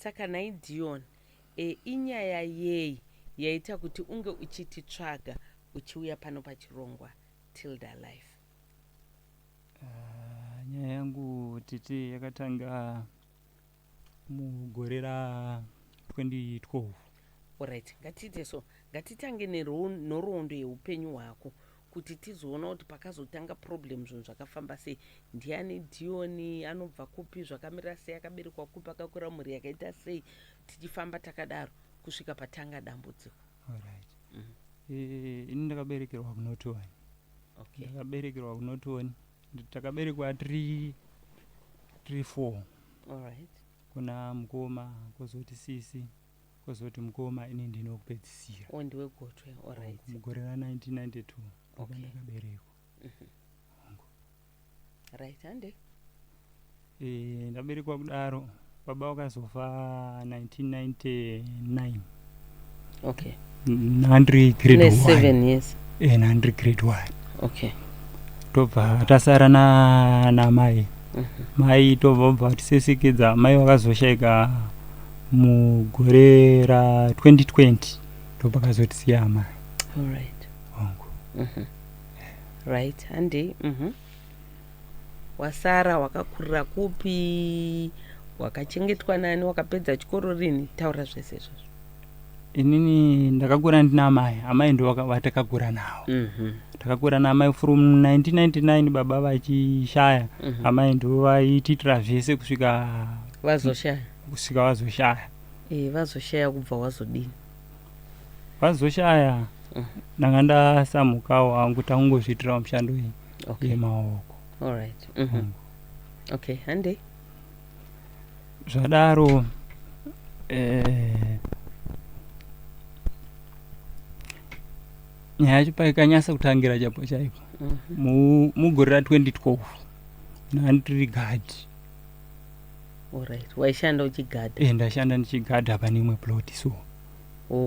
saka nhai Deon, inyaya yei yaita kuti unge uchititsvaga uchiuya pano pachirongwa Tilder Life? Nyaya yangu tete yakatanga mugore ra 2012. Alright, ngatiite so, ngatitange nhoroondo yeupenyu hwako kuti tizoona kuti pakazotanga problem zvinhu zvakafamba sei. Ndiani Deon, anobva kupi, zvakamira sei, akaberekwa kupi, akakura mhuri yakaita sei, tichifamba takadaro kusvika patanga dambudziko. Alright. Ini ndakaberekerwa kunotoni. Okay. Ndakaberekerwa kunotoni. Takaberekwa 3-4. Alright. Kuna mukoma, kozoti sisi, kozoti mukoma, ini ndinokupedzisira. Ndiwe gotwe. Alright. Mugore ra 1992. Okay. Ndakaberekwa. Right, ande? Ndaberekwa kudaro. Baba wakazofa 1999. Okay. Nandri grade 1. 7 years. Nandri grade 1. Okay. Tobva tasara na mai. Mai tobva tisesekedza mai vakazoshaika mugore ra 2020. Tobva kazotisiya mai. All right. Wangu. Right, ande? Wasara wakakurira kupi? Wakachengetwa nani? Wakapedza chikoro rini? Taura zvese izvozvo. Inini ndakakura ndina mai. Amai ndo vatakakura nawo. Takakura namai from 1999 baba vachishaya. Amai ndo vaititira zvese kusvika vazoshaya. Kusvika vazoshaya. Vazoshaya kubva wazodini? Vazoshaya. Ndanga ndasamukawo hangu tangozviitira mushando yemaoko. All right. Okay, hande? Zvadaro nyaya yacho paikanyasa kutangira chapo chaipo. Mugore ra 2012 nandiri gadhi. Alright. Waishanda uchigadha? Ndashanda ndichigadha pane imwe plot so.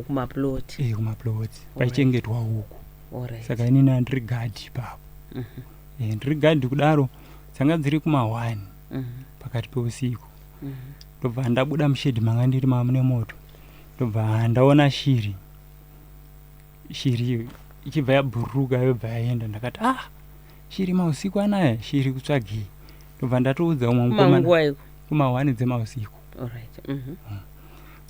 Kumaplot? Kumaplot. Paichengetwa huku. Alright. Saka ini nandiri gadhi ipapo. Ndiri gadhi kudaro dzanga dziri kuma1 pakati peusiku. Ndobva ndabuda mushedhi manga ndiri mune moto. Ndobva ndaona shiri ichibva yabhururuka yobva yaenda. Ndakati shiri mausiku anaya, shiri kutsvagei? Ndobva ndatoudza umwe mukomana kuma1 dzemausiku. Alright.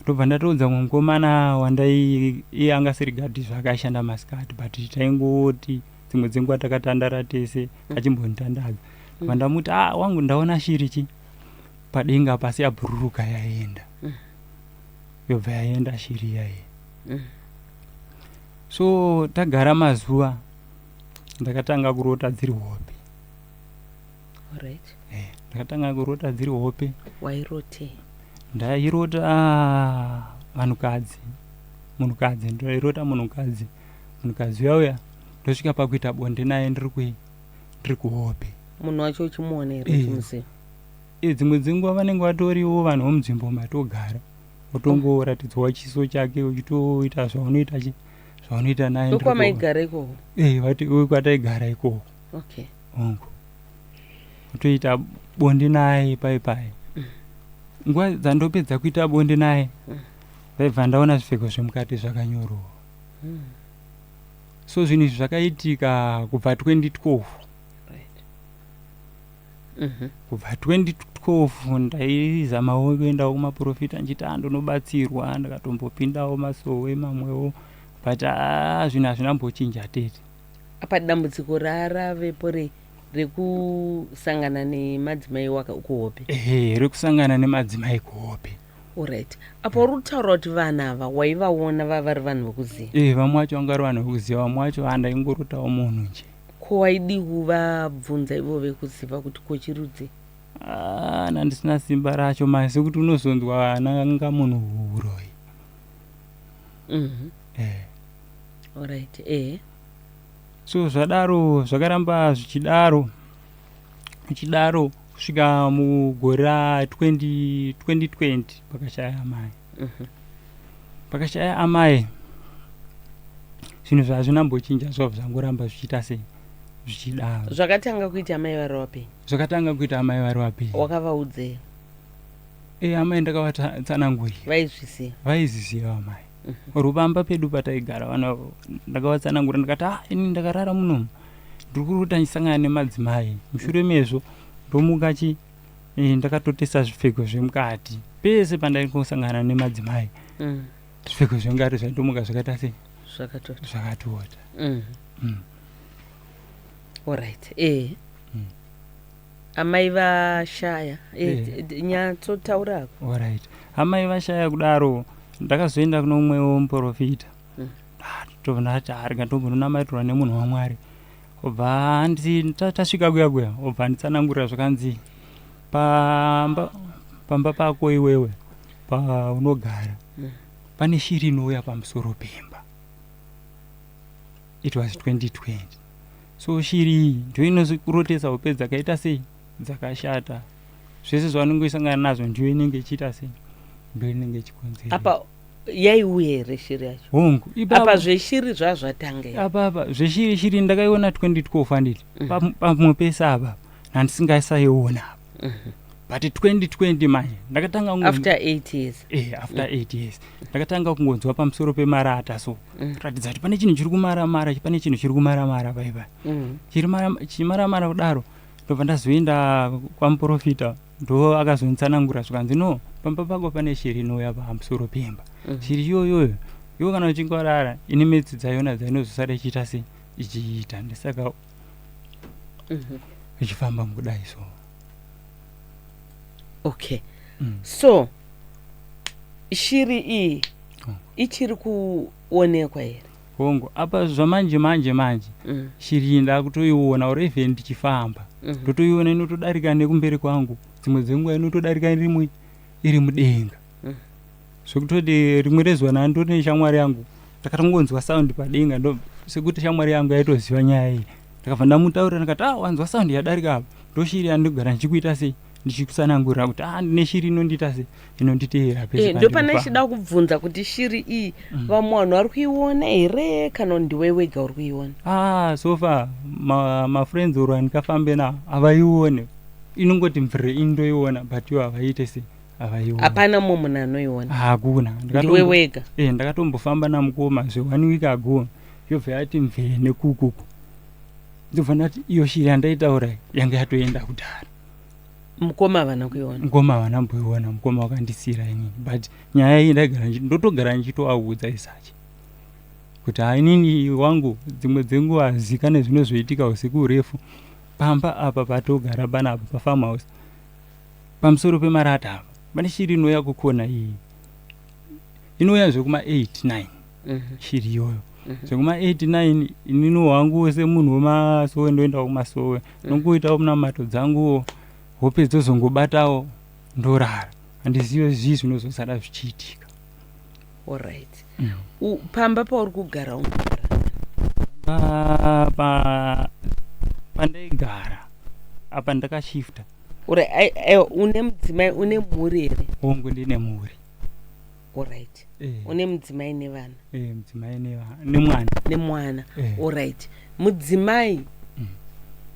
Ndobva ndatoudza umwe mukomana wandai iye anga siri gadhi zvakashanda masikati but taingoti dzimwe dzenguva takatandara tese achimbonditandadza. Ndobva ndamuti wangu ndaona shiri padenga pasi yabhururuka yaenda. Yobva yaenda shiri yaye. So tagara mazuva ndakatanga kurota dziri hope. Alright. Ndakatanga kurota dziri hope. Wairote? Ndairota munhukadzi ndairota munhukadzi uyauya ndosvika pakuita bonde naye ndiri kuhope. Munhu wacho uchimuona here uchimuziva? Dzimwe dzenguva vanenge vatoriwo vanhu vomunzvimbo matogara utongoratidzwa chiso chake uchitoita zvaunoita naye. Ndokwamaigara ikoko? Kwataigara ikoko. Okay. Utoita bonde naye pai. Nguva dzandopedza kuita bonde naye ndaibva ndaona zvipfeko zvemukati zvakanyorwa. So zvinhu izvi zvakaitika kubva 2012. Kubva 2012 ndaizamawo kuendawo kumaprofita nchiti ndonobatsirwa, ndakatombopindawo masowe mamwewo but zvinhu hazvinambochinja tete. Apa dambudziko raravepo rekusangana nemadzimai kuhope? Rekusangana nemadzimai kuhope. Alright. Apo uri kutaura kuti vanhu ava waivaona vari vanhu vokuziva? Vamwe vacho vanga vari vanhu vokuziva, vamwe vacho ndaingorotawo munhu nje. Ko waidi kuvabvunza ivo vekuziva kuti kochirudzi? Handisina simba racho masi kuti unozonzwa ananga munhu uroi. Alright. So zvadaro zvakaramba zvichidaro kusvika mugore ra 2020 pakashaya amai. Pakashaya amai zvinhu zvazvinambochinja zvobva zvangoramba zvichiita sei zvichidaro. Zvakatanga kuita amai vari wapenyu? Zvakatanga kuita amai vari wapenyu. Wakavaudze? amai ndakavatsanangurira vaizviziva amai rupamba pedu pataigara vana ndakavatsanangura ndikati ini ndakarara munomu ndiri kuruta ndisangana nemadzimai mushure mezvo ndomuka ndakatotesa zvipfeko zvemukati pese pandaikosangana nemadzimai zvipfeko zvemukati zvaitomuka zvakaita sei zvakatota alright amai vashaya nyatsotaurako alright amai vashaya kudaro ndakazoenda kuno umwewo muprofita ndati ringatombonomaitirwa nemunhu waMwari obva tasvika kuya obva nditsanangurira zvakanzi pamba pako iwewe paunogara pane shiri inouya pamusoro pemba. It was 2020. So shiri iyi ndio inokurotesa hope dzakaita sei dzakashata. Zvese zvavanongoisangana nazvo ndio inenge ichiita sei ndio inenge ichikonzera. Apa yaiuya here shiri yacho? Hongu. Apa zveshiri zvazvatanga. Apa zveshiri ndakaiona 2012 anditi. Pamwe pesa apa nandisingasaiona. But 2020 manje ndakatanga after 8 years. After 8 years. Ndakatanga kungonzwa pamusoro pemarata so. Kuratidza kuti pane chinhu chiri kumaramara, pane chinhu chiri kumaramara baibai. Chimaramara kudaro ndobva ndazoenda kwamuprofita ndo akazonditsanangura zvikanzi no pamba pako pane shiri inouya pamusoro pemba. Shiri iyoyo kana uchingorara ine midzi dzaiona dzainozosara ichiita sei ichiita ndisaka ichifamba mukudai so. Okay. So shiri iyi ichiri kuonekwa here? Hongu apa zvamanje manje shiri ndakutoiona or even ndichifamba ndotoiona inotodarika nekumberi kwangu, dzimwe dzenguva inotodarika iri mudenga. Zvekutoti rimwe rezuva ndandori neshamwari yangu ndakatongonzwa sound padenga ndo sekuti shamwari yangu yaitoziva nyaya iyi. Ndakabva ndamutaurira ndikati wanzwa sound yadarika apa ndo shiri yandogara ndichikuita sei ndichikusanangurira kuti ndine shiri inondiita sei inonditeera pese. Ndio pane chida kubvunza kuti shiri iyi vamwe vanhu vari kuiona here kana ndiwe wega uri kuiona? So far ma friends oro andikafambe nawo havaione, inongoti mvire indoiona but iwo havaiite sei havaiona. Hapana munhu anoiona? Hakuna. Ndiwe wega? Ndakatombofamba namukoma zve1 week ago yobva yati mvire nekukuku ndobva ndati iyo shiri yandaitaura yanga yatoenda kudhara. Mukoma havana kuiona? Mukoma havana mboiona, mukoma wakandisira inini but nyaya iyi ndotogara ndichitoaudza isachi kuti inini wangu dzimwe dzenguva hazika nezvinozoitika usiku urefu pamba apa patogara panapa pafarm house pamusoro pemarata apa pane shiri inouya kukona iyi inouya zvekuma 8-9 shiri iyoyo zvekuma 8-9 inini hwangu semunhu wemasowe ndoenda kumasowe nongoitawo munamato dzanguwo hope dzozongobatawo ndorara handizive zvii zvinozosara zvichiitika. Alright. Pamba pauri kugara pandaigara apa ndakashifta. Une mudzimai une mhuri here? Hongu ndine mhuri. Alright. Une mudzimai nevana? Mudzimai nemwana. Nemwana. Alright. Mudzimai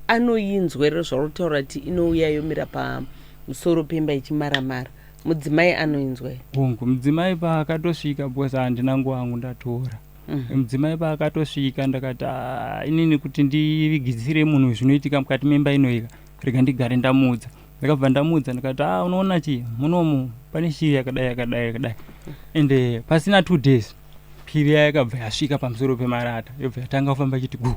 anoinzwa here zvarutaura kuti inouya yomira pamusoro pemba ichimaramara? Mudzimai anoinzwa here? Hongu mudzimai paakatosvika because handina nguva yangu ndatora. Mudzimai paakatosvika ndakati inini kuti ndivigidzire munhu zvinoitika mukati memba inoika rega ndigare ndamuudza. Ndakabva ndamuudza ndikati unoona chii munomu pane shiri yakadai ende pasina 2 days shiri yakabva yasvika pamusoro pemarata yobva yatanga kufamba chiti gu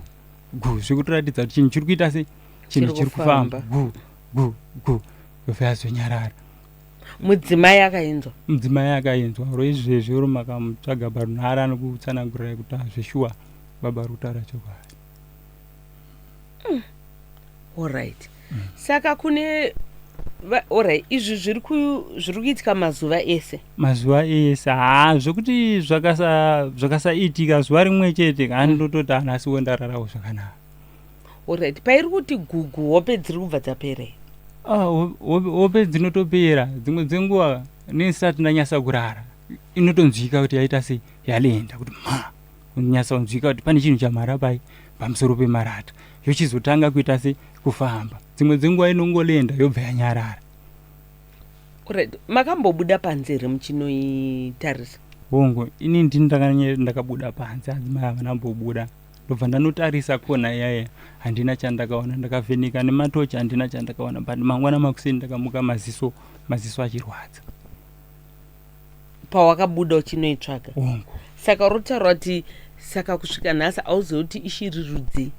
zvekutoratidza kuti chinhu chiri kuita sei chinhu chiri kufamba gu yobva yazonyarara. Mudzimai akainzwa? Mudzimai akainzwa roizvezvi ro makamutsvaga barunhara nokutsanangurira kuti zveshuwa baba rutaura chokwadi. Alright. Saka kune alright izvi zviri kuitika mazuva ese? Mazuva ese zvekuti zvakasaitika zuva rimwe chete handototi hanasiwo ndararawo zvakanaka. Alright. Pairi kuti gugu hope dziri kubva dzapera? Hope dzinotopera dzimwe dzenguva nesati ndanyasa kurara inotonzwika kuti yaita sei yalenda kuti kunyasa kunzwika kuti pane chinhu chamhara pamusoro pemarata yochizotanga kuita sei kufamba. Dzimwe dzenguva inongolenda yobva yanyarara. Alright, makambobuda panze here muchinoitarisa? Hongu, ini ndini ndakabuda panze, adzimai havana mbobuda. Ndobva ndanotarisa kona yaya, handina chandakaona, ndakavheneka nematochi handina chandakaona, but mangwana makuseni ndakamuka maziso achirwadza. Pawakabuda uchinoitsvaga? Hongu. Saka rotaura kuti saka kusvika nhasi auzivi kuti ishiri rudzi?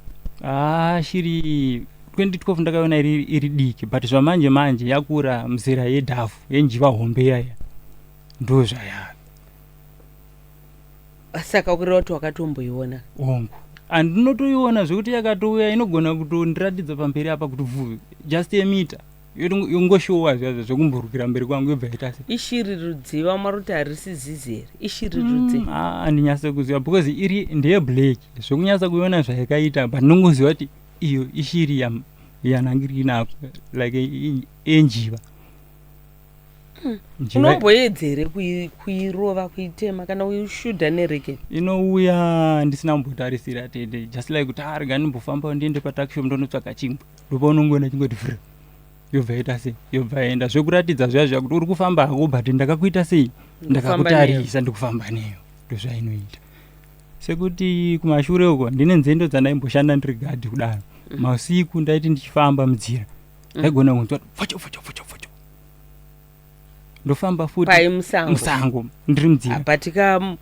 Shiri 2012 ndakaiona iri diki, but zvamanje manje yakura mzera yedhafu yenjiva hombe yaya, ndo zvayava. Saka kureva kuti wakatomboiona? Hongu, handinotoiona zvekuti yakatouya inogona kutondiratidza pamberi apa kuti vhu just a meter yongoshowa zvazvo zvokumburukira mberi kwangu yobva yaita se. Ishiri rudzi vamaroti harisi zizi here? Ishiri rudzi? Handinyatsa kuziva because iri ndeye black, zvokunyatsa kuiona zvayakaita, but ndinongoziva kuti iyo ishiri yanangiri inako like enjiva. Unomboedza here kuirova, kuitema kana kuishudha nerekeni? Inouya ndisina mbotarisira tete, just like kuti rega ndimbofamba ndiende patakishop ndonotsvaga chingwa, ndopa unongoona chingoti vhre yobva yaita sei, yobva yaenda, zvekuratidza zvazvo kuti uri kufamba hako but ndakakuita sei, ndakakutarisa ndikufamba neyo, ndozvainoita. Sekuti kumashure uko ndine nzendo dzandaimboshanda ndiri gadhi kudaro, mausiku ndaiti ndichifamba mudzira ndaigona kunzwa focho focho focho focho, ndofamba futi pai musango ndiri mudzira. Apatika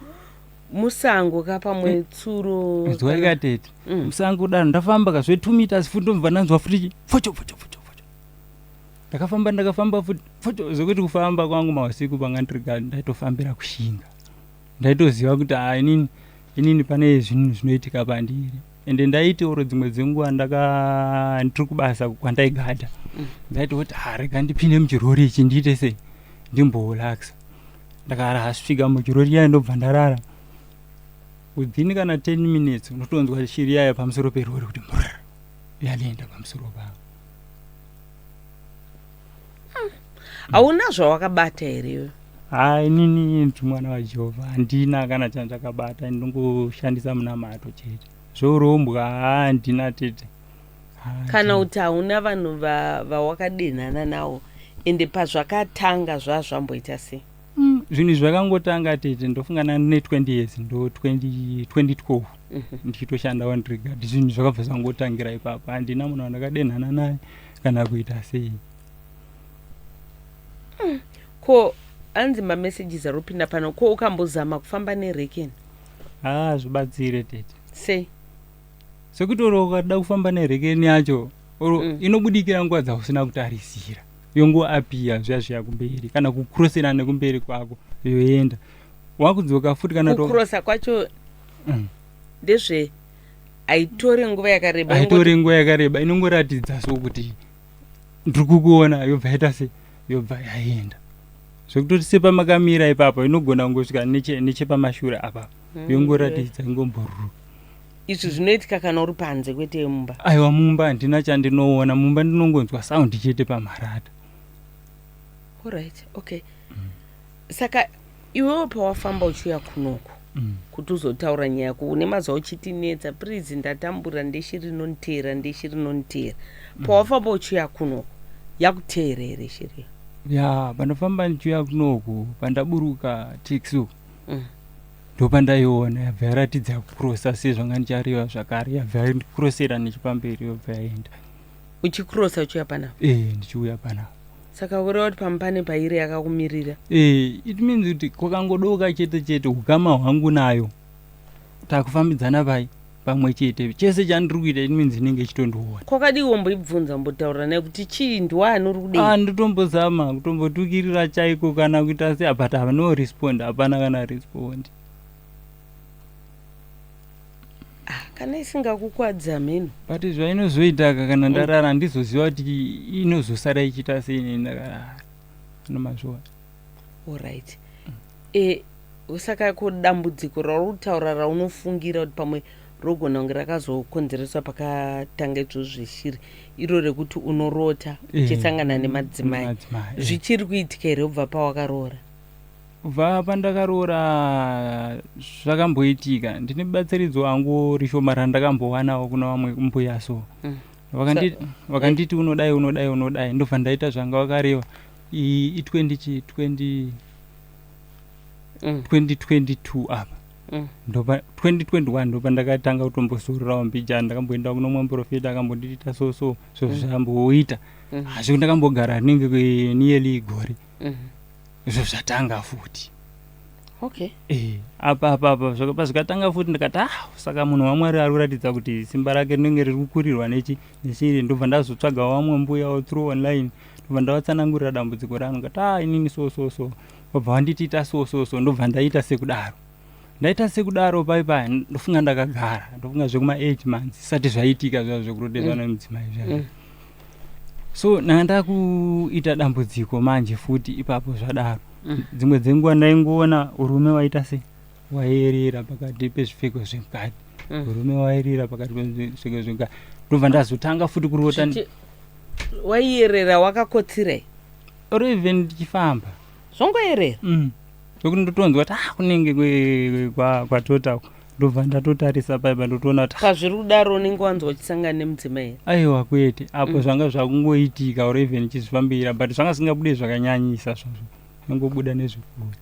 musango kapamwe tsuro zwa ikatete musango dano ndafamba kazve 2 meters futi ndobva ndanzwa futi focho focho focho focho, ndakafamba futi focho, zvokuti kufamba kwangu mausiku panga ndiri gadhi ndaitofambira kushinga, ndaitoziva kuti inini pane zvinhu zvinoitika pandiri, ende ndaiti oro dzimwe dzenguva ndiri kubasa kwandaigadha, ndaiti kuti rega ndipinde muchirori ichi ndiite sei ndimborelaxa. Ndakarasvika muchirori yaya ndobva ndarara, within kana 10 minutes unotonzwa shiri yaya pamusoro perori kuti murr yalienda pamusoro pavo. hauna zvawakabata here? Inini ndi mwana waJehovha, handina kana chandakabata, ndingoshandisa munamato chete. Zvourombwa handina tete. Kana kuti hauna vanhu vawakadenhana nawo ende pazvakatanga zvazvamboita sei? Zvinhu zvakangotanga tete, ndofungana ne 20 years, ndo 2012 ndichitoshandawo ndiri gadhi, zvinhu zvakabva zvangotangira ipapo, handina munhu wandakadenhana naye kana kuita sei. Ko anzi mamessages aropinda pano, ko ukambozama kufamba nerekeni? Zvibatsire tete. Sei? Sekuti oro ukada kufamba nerekeni yacho inobudikira nguva dzausina kutarisira, yongoapia zviya kumberi kana kukrosera nekumberi kwako yoenda, wakudzoka futi kana kukrosa kwacho ndezve aitori nguva yakareba? Aitori nguva yakareba, inongoratidza sokuti ndiri kukuona yobva yaita se, yobva yaenda. Zvekutoti sepamakamira ipapo inogona kungosvika nechepamashure apa yongoratidza ingomboruruka. Izvi zvinoitika kana uri panze kwete mumba? Aiwa, mumba handina chandinoona, mumba ndinongonzwa saundi chete pamarata. Alright, okay. Saka iwewo pawafamba uchiuya kunoku kuti uzotaura nyaya yako, une mazuva uchitinetsa, please ndatambura ndeshiri inonditevera. Pawafamba uchiuya kunoku yakuteera here shiri? Ya, pandafamba ndichiuya kunoku, pandaburuka taxi ndopandaiona yabva yaratidza kucrossa sezvanga ndichareva zvakare, yabva yandikrosera nechipamberi yobva yaenda. Uchikrosa uchiuya panapa? Ndichiuya panapa. Saka ureva kuti pambane pairi yakakumirira? It means kuti kwakangodoka chete ukama hwangu nayo takufambidzana pamwe chete, chese chandiri kuita it means inenge ichitondiona. Kwakadii womboibvunza mbotaura naye kuti chii ndiwani uri kudei? Nditombozama kutombotukirira chaiko kana kuita sei, but no respond, hapana kana respond. Kana isingakukwadza mheno, but zvainozoita kana ndarara ndizoziva kuti inozosara ichiita sei ndakarara nomazvova. Alright. Saka ko dambudziko rauri kutaura raunofungira kuti pamwe rogona kunge rakazokonzereswa pakatanga izvo zveshiri iro rekuti unorota uchisangana nemadzimai, zvichiri kuitika here ubva pawakaroora? Ubva pandakaroora zvakamboitika, ndine batsiridzo wangu rishoma randakambowanawo kuna vamwe mbuya so vakanditi unodai ndobva ndaita zvanga vakareva, 2022 apa ndopa 2021 ndopa ndakatanga kutombosurirawo mbijana ndakamboenda kuno mwe profita akambondiita so zvamboita hazvo ndakambogara rinenge nearly gore izvo zvatanga futi okay apa zvakatanga futi ndikati saka munhu waMwari ari kuratidza kuti simba rake rinenge riri kukurirwa nechiri ndobva ndazotsvaga wamwe mbuya through online ndobva ndavatsanangurira dambudziko rangu ngati inini so wabva wanditiita so ndobva ndaita sekudaro pai ndofunga ndakagara ndofunga zvekuma 8 months isati zvaitika zvazvo zvekurodezwa nemudzimai zvazvo so nanga ndakuita dambudziko manje futi ipapo zvadaro dzimwe dzenguva ndaingoona urume waita se waierera pakati pezvipfeko zvemukati urume waierera pakati pezvipfeko zvemukati ndobva ndazotanga futi kurota waierera wakakotsirai or even ndichifamba zvongoerera zvokuti ndotonzwa kuti kunenge kwatota ndobva ndatotarisa paipa ndotoona kuti pazviri kudaro unenge wanzwa uchisangana nemudzimai aiwa kwete apo zvanga zvakungoitika or even chizvifambira but zvanga singabude zvakanyanyisa zvazvo nangobuda nezvikuru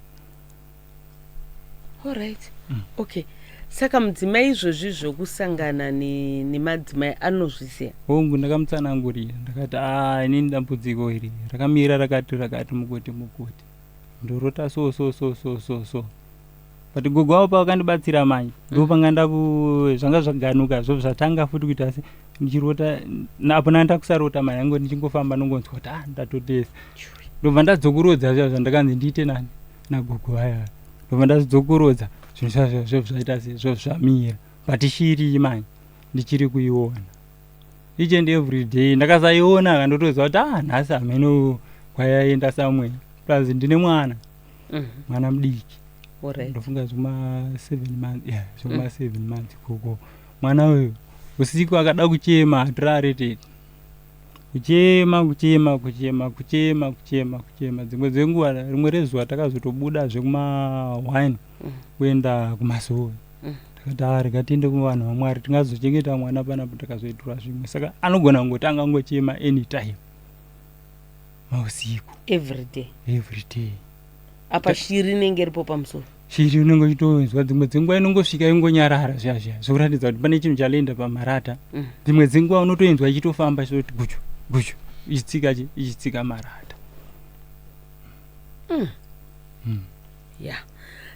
alright okay saka mudzimai izvozvi zvokusangana nemadzimai anozvisiya hongu ndakamutsanangurira ndakati inini dambudziko iri rakamira rakati mukoti ndorota so but gogo wavo pavakandibatsira manje ndopanga zvanga zvaganuka zvo zvatanga futi kuita se ndichirota apo nandakusarota mai yangu ndichingofamba nongonzwa kuti ndatotesa ndobva ndadzokurodza zvazvo zvandakanzi ndiite nani nagogo vaya ndobva ndadzokurodza zvinhu zvazvo zvaita se zvo zvamira but shiri manje ndichiri kuiona each and every day ndakasaiona kandotoziva kuti nhasi hameno kwayaenda samwe plus ndine mwana mudiki ndofunga zvuma 7 months zvuma 7 months koko mwana uyu usiku akada kuchema hatiraretedi kuchema dzimwe dzenguva rimwe rezuva takazotobuda zvekuma 1 kuenda kumasoro takati rikatiende kuvanhu vaMwari tingazochengeta mwana panapo takazoitura zvimwe saka anogona kungotanga ngochema anytime mausiku every day apa shiri inenge iripo pamusoro shiri unenge uchitoinzwa dzimwe dzenguva inongosvika ingonyarara zviya zvokuratidza kuti pane chinhu chaloenda pamarata dzimwe dzenguva unotoinzwa ichitofamba chitoti guchu ichitsika marata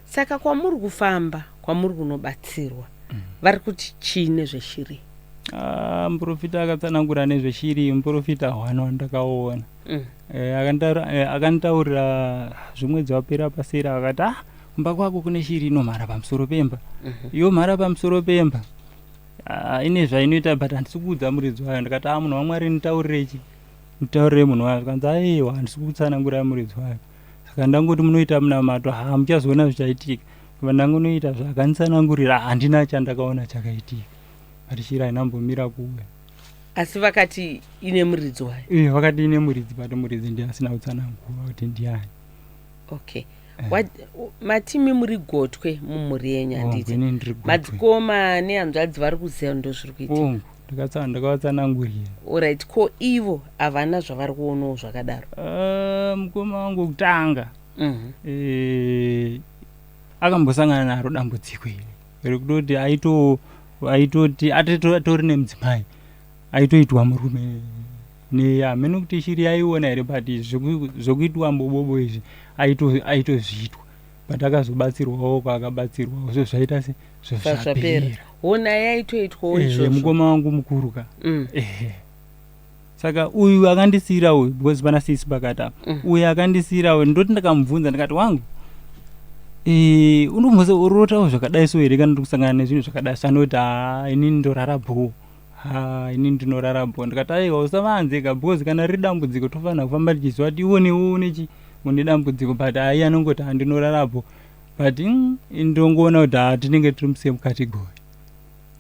saka kwamuri kufamba kwamuri kunobatsirwa vari kuti chii nezveshiri muprofita akatsanangura nezveshiri muprofita hwana wandakaona akantaurira zvimwedzi wapera pasera akati kumba kwako kune shiri inomhara pamusoro pemba yomhara pamusoro pemba ine zvainoita but handisi kuudza muridzi wayo ndikati munhu waMwari nitaurire munhu wayo kanzi aiwa handisi kutsanangura muridzi wayo saka ndangoti munoita munamato muchazoona zvichaitika kuva ndangonoita zvakanditsanangurira handina chandakaona chakaitika but shiri hainambomira kuwe asi vakati ine muridzi wayo vakati ine muridzi but muridzi ndiasina kutsanangura kuti ndiani okay matimi muri gotwe mumhuri yenyu handiti madzikoma nehanzvadzi vari kuziva ndo zviri kuitika ndakavatsanangurira alright ko ivo havana zvavari kuonawo zvakadaro mukoma wangu kutanga akambosangana naro dambudziko iri rekutoti aitoti atori nemudzimai aitoitwa murume neameno kuti shiri yaiona here but zvokuitwa mbobobo izvi aitozviitwa but akazobatsirwawo kwaakabatsirwawo zvo zvaita se zvazvapera ona yaitoitwawo izvozvo mukoma wangu mukuruka saka uyu akandisirawo because pana sisi pakati apa uyu akandisirawo ndoti ndakamubvunza ndikati wangu unomboseorotawo zvakadai so here kana ndikusangana nezvinhu zvakadai sanoti inini ndorara bho inini ndinorara bho ndikati aiwa usavanzeka because kana riri dambudziko tofanira kufamba tichiziva kuti iwonewo une dambudziko but anongoti handinorara bho but ndongoona kuti tinenge tiri musame category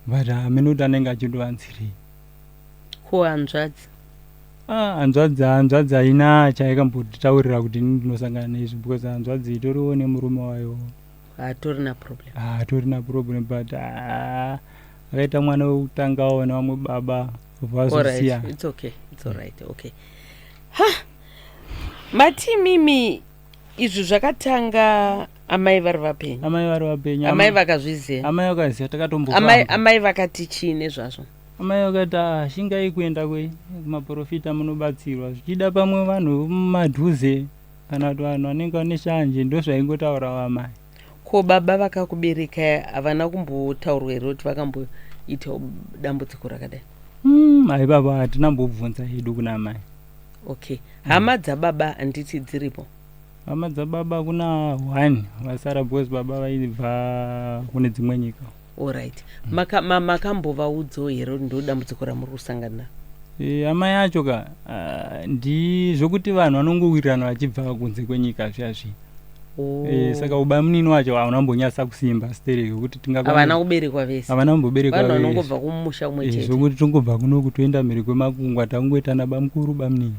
but menoti anenge achindovanzirei ko hanzvadzi hanzvadzi haina chaikambotitaurira kuti ini ndinosangana nezvi because hanzvadzi itoriwo nemurume wayo hatorina problem but akaita mwana wekutangawo nevamwe baba vazosiya it's okay. mati mimi izvi zvakatanga amai vari vapenyu amai vakazviziva amai vakaziva takatombofamba amai vakati chii nezvazvo amai vakati shingai kuenda kumaprofita munobatsirwa zvichida pamwe vanhu mumadhuze kana kuti vanhu vanenge vane shanje ndozvaingotaurawo amai. Ko baba vakakubereka havana kumbotaurwa here kuti vakamboita dambudziko rakadai? Mai baba hatinambobvunza hedu kuna mai. Okay, hama dzababa handiti dziripo? Hama dzababa kuna 1 vasara because baba vaibva kune dzimwe nyika. Alright. Makambovaudzawo here kuti ndo dambudziko ramuri kusangana? Hama yacho ndizvokuti vanhu vanongowirirana vachibva kunze kwenyika zviyazvi. Saka uba munini wacho haunambonyatsa kusimba stereke kuti havana kuberekwa vese. Havana kumboberekwa vese. Vanhu vanongobva kumusha umwe chete. Zvokuti tongobva kuno toenda mhiri kwemakungwa tangoitana bamukuru bamunini.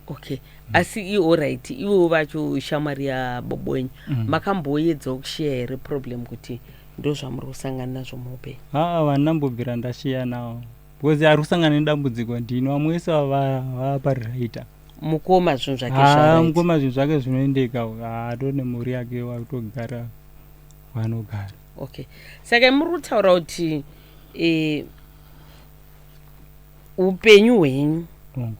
Okay. Asi alright, ivo vacho shamwari yabobo wenyu makamboedzawo kushiya here problem kuti ndo zvamuri kusangana nazvo muupenyu? Vandambobvira ndashiya nawo because ari kusangana nedambudziko ndino vamwe vese vapariraita mukoma zvinhu zvake zvaraita. Mukoma zvinhu zvake zvinoendeka atone mhuri yake watogara vanogara. Okay, saka muri kutaura kuti upenyu hwenyu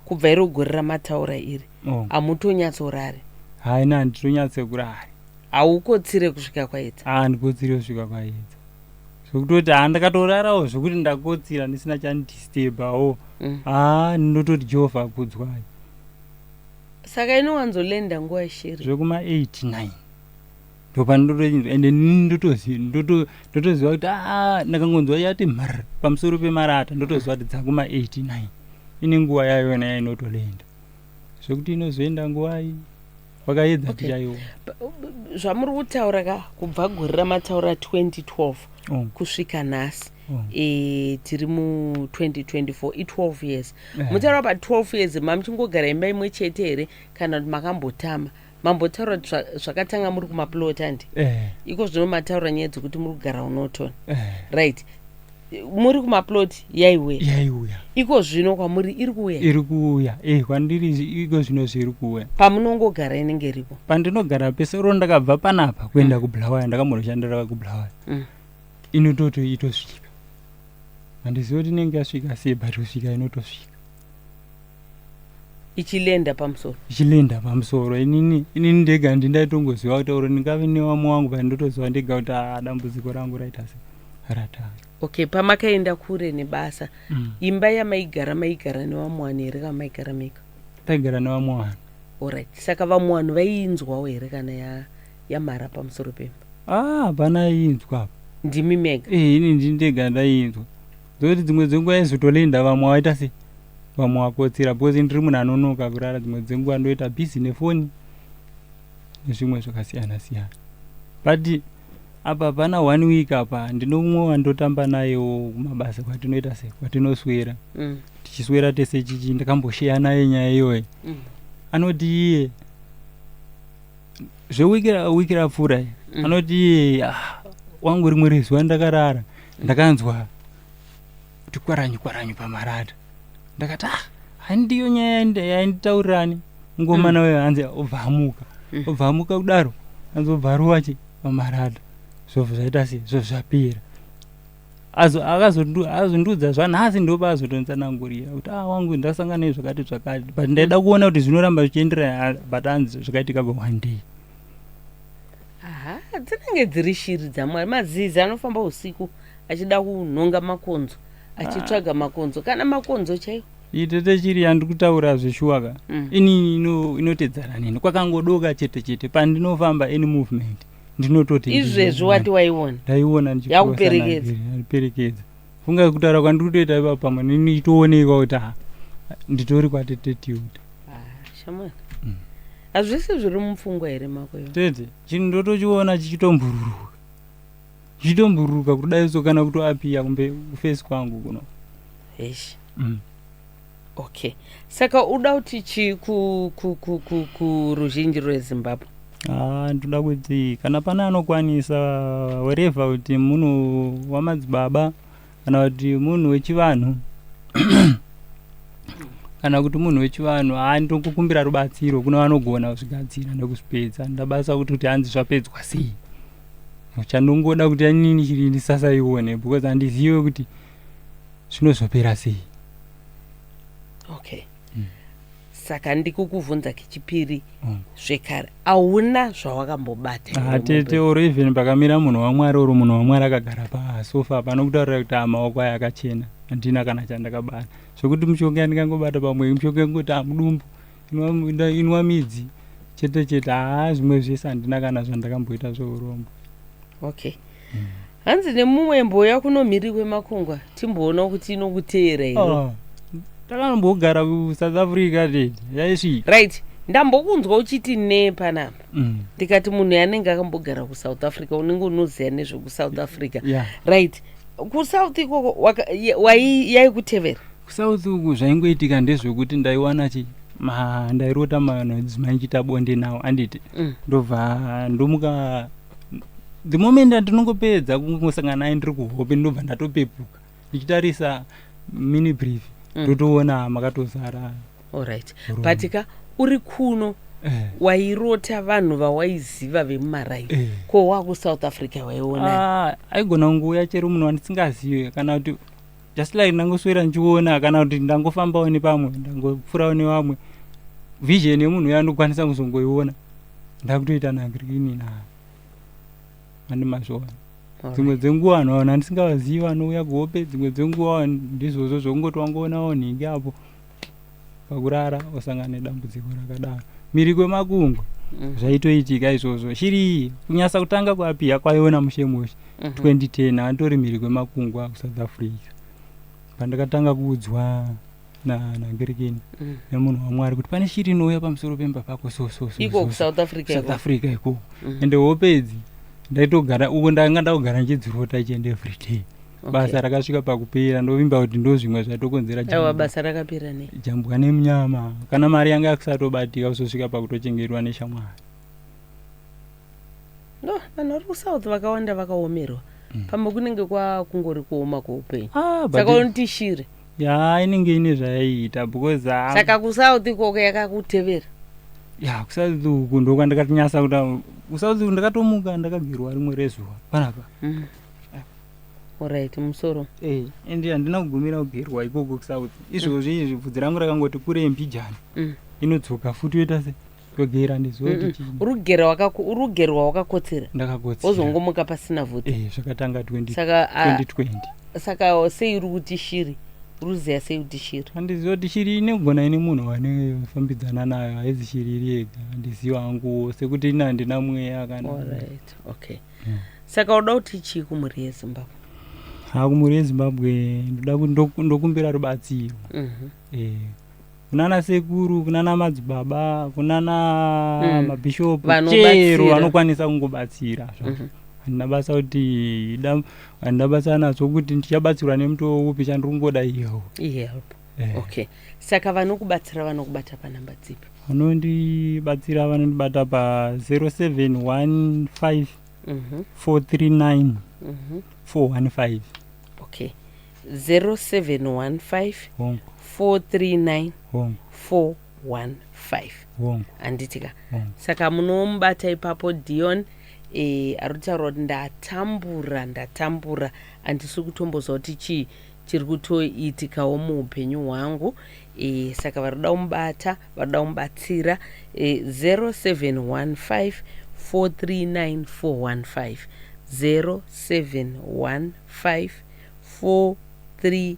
kubva iri gore ramataura iri hamutonyatsorari? Haina, handitonyatsekurari. Haukotsire kusvika kwaedza? Handikotsire kusvika kwaedza zvokutoti handakatorarawo zvokuti ndakotsira ndisina chandistabhawo ndinototi Jehovha akudzwai. Saka inowanzolenda nguva shiri zvekuma-89 ndopandotoinzwa ende ndotoziva kuti ndakangonzwa yati mhar pamusoro pemarata ndotoziva kuti dzakuma-89 ine nguva yayona yainotolenda zvokuti inozoenda nguvai wakaedza tichaiona. Zvamuri kutaura kubva gore ramataura 2012 kusvika nhasi tiri mu2024 i12 years. Mutaura pa 12 years mamuchingogara imba imwe chete here kana kuti makambotama? Mambotaura zvakatanga muri kumaplot handi? Iko zvino mataura nyaya dzekuti muri kugara unotona. Right. Muri kumaplot yaiuya. Iko zvino kwamuri iri kuuya? Kwandiri iko zvino zviri kuuya. Pamunongogara inenge iripo? Pandinogara pese ro ndakabva panapa kuenda kuBulawayo, ndakamboshandira kuBulawayo. Inototi itosvika. Handizivi kuti inenge yasvika sei, but kusvika inotosvika. Ichilenda pamusoro? Ichilenda pamusoro. Inini ndega ndindaitongoziva kuti oro ndingave nevamwe wangu pandinotoziva ndega kuti dambudziko rangu raita sei ratanga. Okay, pamakaenda kure nebasa imba yamaigara maigara nevamwe vanhu here kana maigara mega? Taigara nevamwe vanhu. Alright, saka vamwe vanhu vaiinzwawo here kana yamhara pamusoro pemba? Hapana inzwa. Ndimi mega? Ini ndindega ndainzwa. Zvokuti dzimwe dzenguva aizotolenda vamwe waita sei vamwe wakotsira because ndiri munhu anonoka kurara dzimwe dzenguva ndoita bhizi nefoni nezvimwe zvakasiyana siyana. But apa pana 1 week apa ndino umwe wandotamba nayewo kumabasa kwatinoita sei kwatinoswera tichiswera tese chichi ndakambosheya naye nyaya iyoyi. Anoti iye zvewiki rapfuura anoti iye wangu rimwe rezuva ndakarara ndakanzwa kuti kwaranyu pamarata. Ndakati handiyo nyaya yainditaurirani ngoma nawe hanzi obva amuka kudaro anzobva aruwache pamarata zvobva zvaita sei zvapera. Azondudza zvanhasi ndopa azotonditsanangurira kuti wangu ndasangana nezvakati zvakati but ndaida kuona kuti zvinoramba zvichienderana but hanzi zvakaitika one day. Dzinenge dziri shiri dzamwari. Mazizi anofamba usiku achida kunhonga makonzo achitsvaga makonzo kana makonzo chaiwo. Itete chiri yandiri kutaura zveshuwaka inini inotedzana neni kwakangodoka chete pandinofamba any movement ndinototi izvezvi wati waiona? Ndaiona ndichiperekedza funga kutaura kwandiri kutoita ipapo pamwe nini itooneka kuti nditori kwatete tiuta. Shamwari, hazvisi zviri mupfungwa here mako iwo? Tete chinhu ndotochiona chichitombururuka kudai so kana kutoapiya kumbe kufesi kwangu kuno. Heshi. Okay, saka uda kuti chi kuruzhinji rweZimbabwe? Ndoda kuti kana pana anokwanisa wherever kuti munhu wamadzibaba kana kuti munhu wechivanhu kana kuti munhu wechivanhu ndokukumbira rubatsiro kuna vanogona kuzvigadzira nekuzvipedza. Ndabasa kuti hanzi zvapedzwa sei. Chandongoda kuti anini chiri ndisasaione because handizive kuti zvinozopera sei. Okay. Saka ndikukuvhunza kechipiri zvekare hauna zvawakambobata. Tete oro even pakamira munhu waMwari oro munhu waMwari akagara pasofa pano kutaurira kuti maoko aya akachena handina kana chandakabata. Zvokuti mushonga yandingangobata pamwe mushonga ngoti mudumbu inwa midzi chete zvimwe zvese handina kana zvandakamboita zveurombo. Okay. Hanzi nemumwe mboya kunomhiri kwemakungwa timboona kuti inokuteera iro. Takambogara kuSouth Africa dedi yaisvika. Right. Ndambokunzwa uchiti ne panapa. Ndikati munhu yanenge akambogara kuSouth Africa unenge unoziya nezvekuSouth Africa. Right. KuSouth ikoko yaikutevera? KuSouth uku zvaingoitika ndezvekuti ndaiwana ndairota madzimai nchiita bonde nawo anditi ndobva ndomuka the moment ndinongopedza kungosangana naye ndiri kuhope ndobva ndatopepuka ndichitarisa mini brief ndotoona makatozara. Alright. Patika uri kuno wairota vanhu vawaiziva vemumaraini ko wakuSouth Africa waiona? Aigona kunguuya chero munhu wandisingazive kana kuti just like ndangoswera ndichiona kana kuti ndangofambawo nepamwe ndangopfurawo nevamwe vision yemunhu yanokwanisa kuzongoiona ndakutoita nangirikini andimazvona. Dzimwe dzenguva vanhu vanhu handisingavazivi vanouya kuhope, dzimwe dzenguva ndizvozvo zvokungoti wangonawo nhingi apo pakurara osangana nedambudziko rakadaro. Mhiri kwemakungwa zvaitoitika izvozvo. Shiri kunyasa kutanga kwapi yakwaiona mushemushe 2010 antori mhiri kwemakungwa kuSouth Africa. Pandakatanga kuudzwa nangirikini nemunhu waMwari kuti pane shiri inouya pamusoro pemba pako iko kuSouth Africa iko. Ende hopedzi ndaitogara uko ndanga ndakugara nchidzirota ichienda every day. Basa rakasvika pakupera ndovimba kuti ndozvimwe zvatokonzera jambwa. Basa rakapera ne jambwa nemunyama kana mari yanga yakusatobatika kusvika pakutochengerwa neshamwari. No, vanhu vari kuSouth vakawanda vakaomerwa. Pamwe kunenge kwakungori kuoma kweupenyu. Saka unoti shiri inenge ine zvayaiita because saka kuSouth ikoko yakakutevera. KuSouth uku ndokwandakatinyasa kuti kuSouth ndakatomuka ndakagirwa rimwe rezuva panapa. Alright, musoro. Ende handina kugumira kugerwa ikoko kuSouth. Izvozvi izvi bvudzi rangu rakangoti kure mbijana inodzoka futi yoita se kugera ndizoti urugerwa wakakotsera. Ndakakotsera wozongomuka pasina vhoti. Zvakatanga 2020. Saka sei uri kuti shiri uruziya sei kuti shiri? Handiziva kuti shiri inogona ine munhu wanefambidzana nayo haizi shiri iri yega. Handiziva hangu sekuti ina handina mweya kana. Alright, okay. Saka uda kuti chii kumhuri yeZimbabwe? Kumhuri yeZimbabwe ndokumbira rubatsiro. Kunana sekuru, kunana madzibaba, kunana mabhishopu chero vanokwanisa kungobatsira. Handina basa kuti handina basa nazo kuti ndichabatsirwa nemutowo upi chandingoda iyo. Okay. Saka vanokubatsira vanokubata panhamba dzipi? Vanondibatsira vanondibata pa 0715 439 415. Okay. 0715 439 415. Anditika. Saka munomubata ipapo Deon arutaura kuti ndatambura handisi kutomboza kuti chii chiri kutoitikawo muupenyu hwangu. Saka varoda kumubata varoda kumubatsira 0715 439 415 0715 439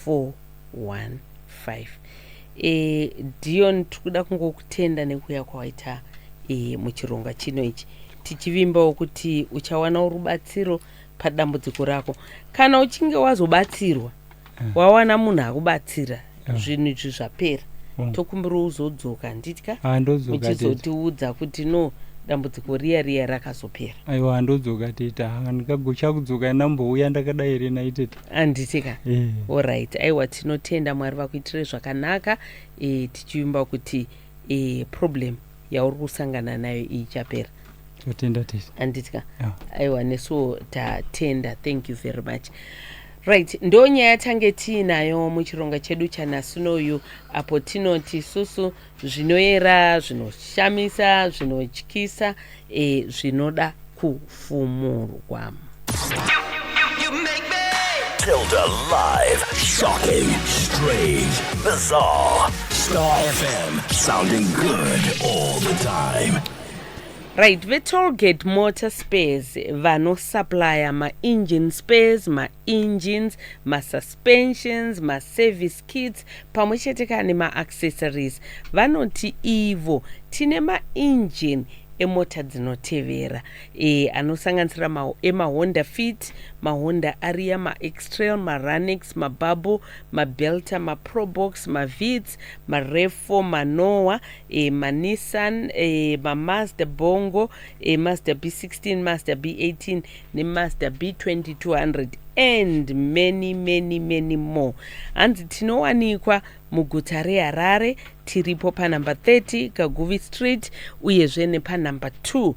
415. Deon tikuda kungokutenda nekuya kwawaita muchironga chino ichi tichivimbawo kuti uchawana rubatsiro padambudziko rako. Kana uchinge wazobatsirwa wawana munhu akubatsira zvinhu izvi zvapera tokumbira uzodzoka nditya uchizotiudza kuti no dambudziko riya rakazopera. Aiwa handodzoka teta ndikagocha kudzoka ndambouya ndakadai rena itete anditika. Alright, aiwa tinotenda Mwari vakuitire zvakanaka. Tichivimba kuti problem yauri kusangana nayo ichapera. Totenda tete anditika. Aiwa neso tatenda. Thank you very much. Right, ndo nyaya tange tiinayo muchironga chedu chanasunoyu apo tinoti susu zvinoyera, zvinoshamisa, zvinotyisa, zvinoda kufumurwa. Tilder live, shocking, strange, bizarre. Star FM, sounding good all the time. Right, Tollgate Motor Spares vanosupplya ma-engine spares, ma-engines, ma-suspensions, ma-service kits, pamwe chete kana ma-accessories. Vanoti ivo tine ma-engine emota dzinotevera anosanganisira ema-Honda Fit, ma-Honda Aria, ma-X-Trail, ma-Ranix, ma-Bubble, ma-Belta, ma-Probox, ma-Vitz, ma-Refo, ma-Noah, ma-Nissan, ma-Mazda Bongo, Mazda B16, Mazda B18, ne-Mazda B2200 and many more. Hanzi tinowanikwa muguta reHarare, tiripo panumber 30 Kaguvi Street, uyezve nepanumber 2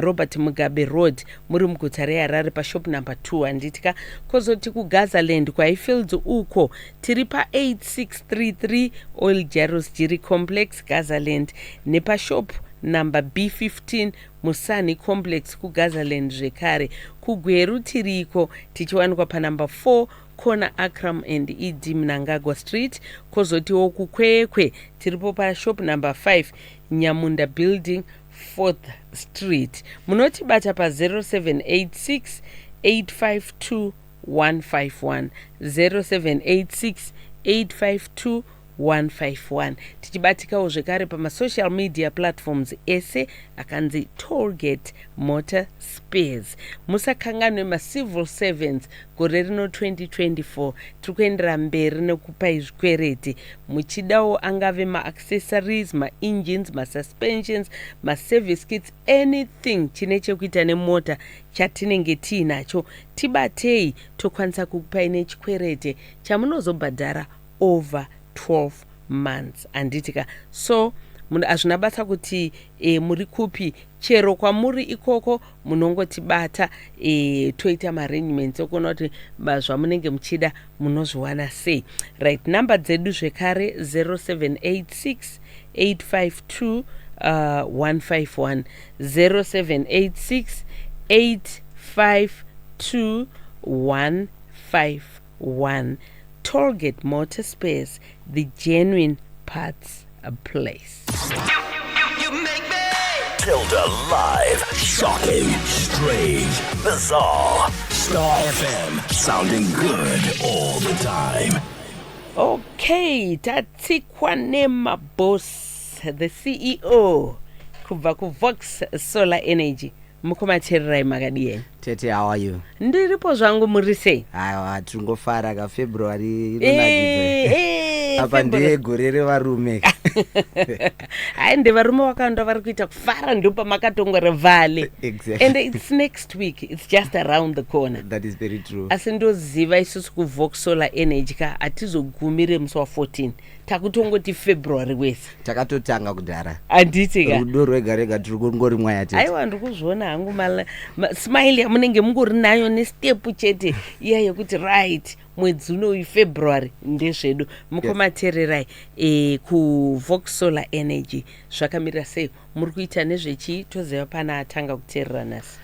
Robert Mugabe Road, muri muguta reHarare pashop number 2 handitika. Kozoti kuGazaland kwaIfields uko tiri pa 8633 Oil Jarros Jiri Complex Gazaland, nepashop number B15 Musani Complex kuGazaland zvekare. Kugweru tiriko tichiwanikwa panumber 4 Corner Akram and ED Mnangagwa Street. Kozotiwo kuKwekwe tiripo pashop number 5 Nyamunda Building 4th Street. Munotibata pa 0786 852 151 0786 852 151. Tichibatikawo zvekare pamasocial media platforms ese akanzi Tollgate Motor Spares. Musakanganwe ma-civil servants gore rino 2024 tikuendera mberi nekupai zvikwereti. Muchidawo angave ma-accessories, ma-engines, ma-suspensions, ma-service kits, anything chine chekuita nemota chatinenge tiinacho, tibatei tokwanisa kukupai nechikwereti chamunozobhadhara over 12 months anditika. So hazvina basa kuti muri kupi, chero kwamuri ikoko munongotibata toita arrangements okuona kuti zvamunenge muchida munozviwana sei. Right, number dzedu zvekare 0786 852 151 0786 852 151. Tollgate Motor Spares, the genuine parts place. You make me Tilder live, shocking, strange, bizarre. Star FM, sounding good all the time. Okay, tatsikwa nema boss, the CEO kubva kuVox Solar Energy. Mukomatererai makadii. Tete, how are you? Ndiripo zvangu muri sei? Aiwa, tingofara ka February rinonakidza. Apa ndiye gore revarume. Hai, ndevarume vakawanda vari kuita kufara ndopa makatongore vale. Exactly. And it's next week. It's just around the corner. That is very true. Asi ndoziva isusu kuVox Solar Energy ka atizogumire musi wa14. Takutongoti February wese. Takatotanga kudhara. Anditika. Rudo rwega rega tiri kungori mwaya tete. Aiwa, ndikuzviona hangu smile yamunenge mungori nayo nestep chete iya yekuti right mwedzi unoyu February ndezvedu. Mukomatererai kuVox Solar Energy zvakamira sei? Muri kuita nezvechi? Toziva pana atanga kuteerera nhasi.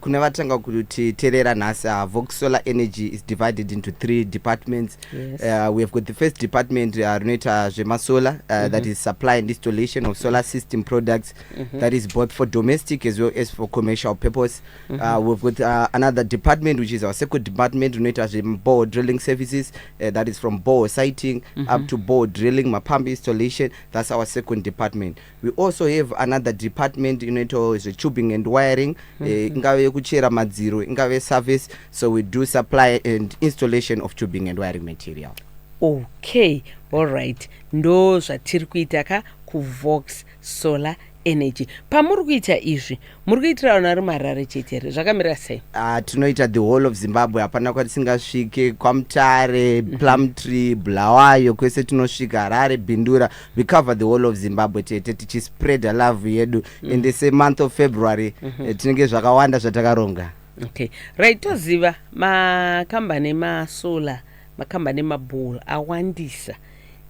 Kuna vatanga kuti terera nhasi. Vox Solar Energy is divided into 3 departments. Yes. We have got the first department rinoita zvemasolar, that is supply and installation of solar system products, that is both for domestic as well as for commercial purpose. We've got another department which is our second department rinoita zvebore drilling services, that is from bore siting up to bore drilling, pump installation. That's our second department. We also have another department inoita tubing and wiring, ingave kuchera madziro, ingave service. So we do supply and installation of tubing and wiring material. Okay, all right. Ndo zvatiri kuita ka kuVox Solar Energy. Pamuri kuita izvi, muri kuitira vanhu vari muHarare chete here? Zvakamira sei? Tinoita the whole of Zimbabwe. Hapana kwatisingazvike kwaMutare, Plumtree, Bulawayo, kwese tinosvika Harare, Bindura. We cover the whole of Zimbabwe tete tichispread love yedu. In the same month of February tinenge zvakawanda zvatakaronga. Okay, right, toziva makambani masolar, makambani maball awandisa.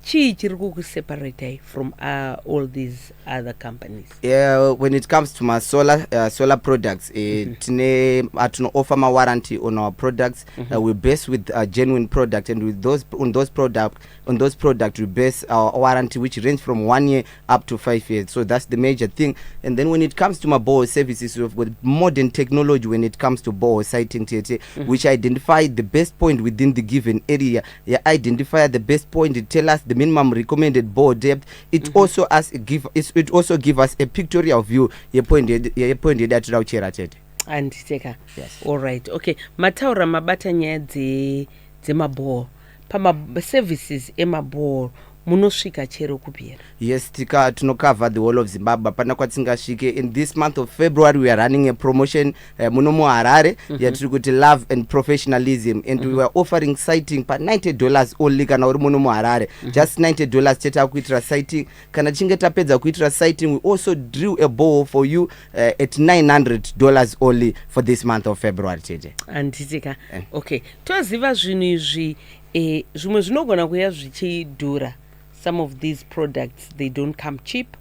Chii chiri kukuseparate from all these other companies? Yeah, when it comes to my solar products, tine offer my warranty on our products. We base with a genuine product, and with those product we base our warranty, which range from 1 year up to 5 years. So that's the major thing. And then when it comes to my bore services, we've got modern technology when it comes to bore sighting, which identify the best point within the given area. Yeah, identify the best point to tell us the minimum recommended bore depth. It also give us a pictorial view. And take yes. All right. Okay. Mataura mabata nyaya dzemabhoro pama services emabhoro munosvika chero kupera. Yes, tinokava the whole of Zimbabwe pana kwatingasvike. In this month of February we are running a promotion muno muHarare yatiri kuti love and professionalism, and we were offering sighting pa $90 only kana uri muno muHarare. Just $90 cheta kuitira sighting. Kana chinge tapedza kuitira sighting, we also drew a bowl for you at $900 only for this month of February chete. Anditika. Okay. Toziva zvinhu izvi zvimwe zvinogona kuya zvichidhura. Some of these products, they don't come cheap.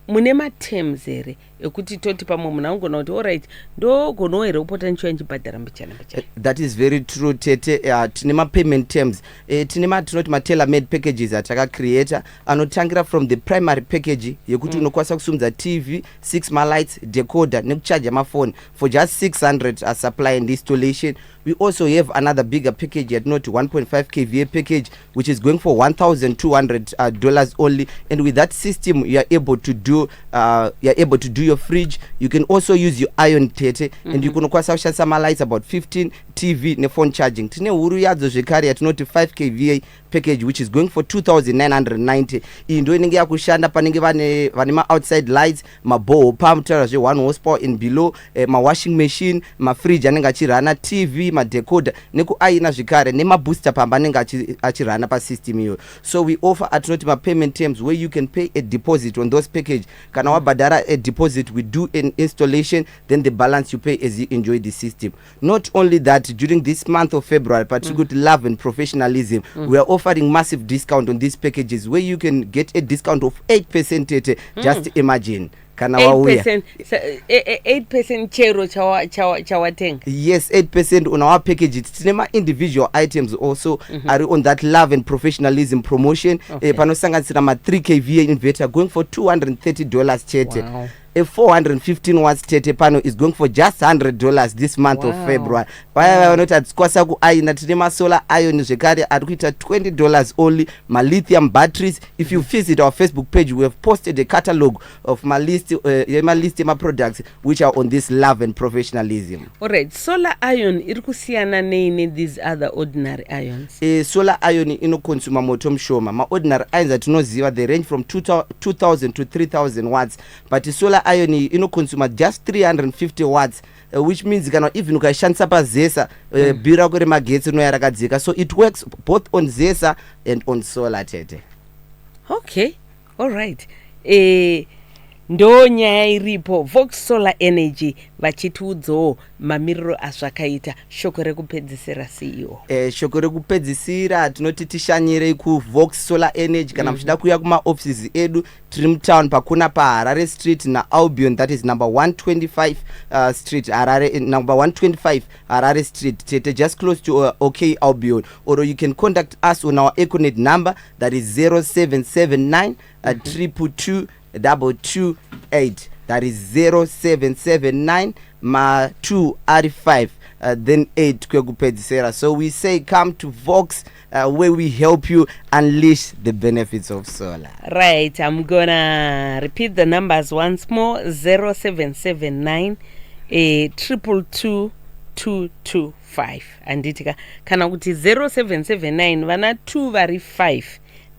Mune ma-terms here ekuti toti pamwe munhu angona kuti alright ndogonawo here kupota ndichiuya ndichibhadhara mbichana. That is very true tete. Tine ma-payment terms, tine tinoti ma-tailor made packages atakacreata anotangira from the primary package yekuti unokwanisa kusumudza TV, 6 ma-lights, decoder nekucharge mafoni for just 600 supply and installation. We also have another bigger package at not 1.5 kVA package, which is going for $1,200 only. And with that system, you are able to do your fridge. You can also use your iron tete, and you can also some lights about 15 TV ne phone charging. Tine huru yadzo zvekare at not 5 kVA package, which is going for $2,990. Indo inenge yakushanda panenge vane ma outside lights, ma bowl pump tara 1 horsepower and below, ma washing machine, ma fridge anenge achirana, TV, ma decoder neku aina zvekare ne ma booster pump anenge achirana pa system iyo. So we offer at not ma payment terms where you can pay a deposit on those package. Kana wabadara a deposit, we do an installation, then the balance you pay as you enjoy the system. Not only that, during this month of February, particularly love and professionalism, we are offering massive discount on these packages where you can get a discount of 8% tete. Just imagine. 8% chero chawatenga. Yes, 8% on our packages. Tinema individual items also are on that love and professionalism promotion. Panosanganisira ma 3 kVA inverter going for $230 chete. Wow. A 415 watts tete pano is going for just $100 this month of February. Paya not at kwasaku aina tinema solar iron zvekare arikuita $20 only. Ma lithium batteries. If you visit our Facebook page, we have posted a catalog of my list my products which are on this love and professionalism. Alright, solar iron irikusiyana nei these other ordinary ions? Solar iron inoconsume moto mshoma. Ma ordinary irons atinoziva they range from 2000 to 3000 watts, but solar iron inoconsume just 350 watts, which means kana even ukaishandisa pazesa bhira kure magetsi inoya rakadzika. So it works both on zesa and on solar tete. Okay, all right. Ndo nyaya iripo Vox Solar Energy vachitiudzawo mamiriro azvakaita. Shoko rekupedzisira CEO. Shoko rekupedzisira tinoti tishanyirei ku Vox Solar Energy kana muchida kuya kuma offices edu Trim Town pakuna pa Harare Street na Albion, that is number 125 Street Harare, number 125 Harare Street tete, just close to OK Albion. Or you can contact us on our Econet number, that is 0779 222 228. That is 0779 2 R5 then 8 kwekupedzisera. So we say come to Vox where we help you unleash the benefits of solar. Right, I'm gonna repeat the numbers once more. 0779 222 225. Anditika kana kuti 0779 vana 2 vari 5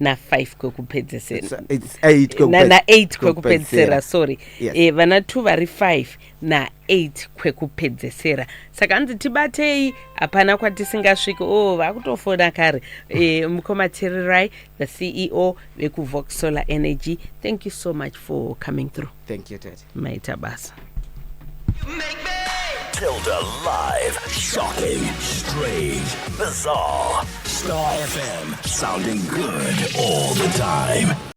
na 5 kwekupedzisera. It's 8 na 8 kwekupedzisera, sorry. Yes. Vana 2 vari 5 na 8 kwekupedzisera. Saka anzi tibatei hapana kwatisingasviki. Vakutofona kare. Mukoma Tilder, the CEO weku Vox Solar Energy. Thank you so much for coming through. Thank you, Ted. Maita basa. Tilder live. Shocking, strange, bizarre. Star FM, sounding good all the time.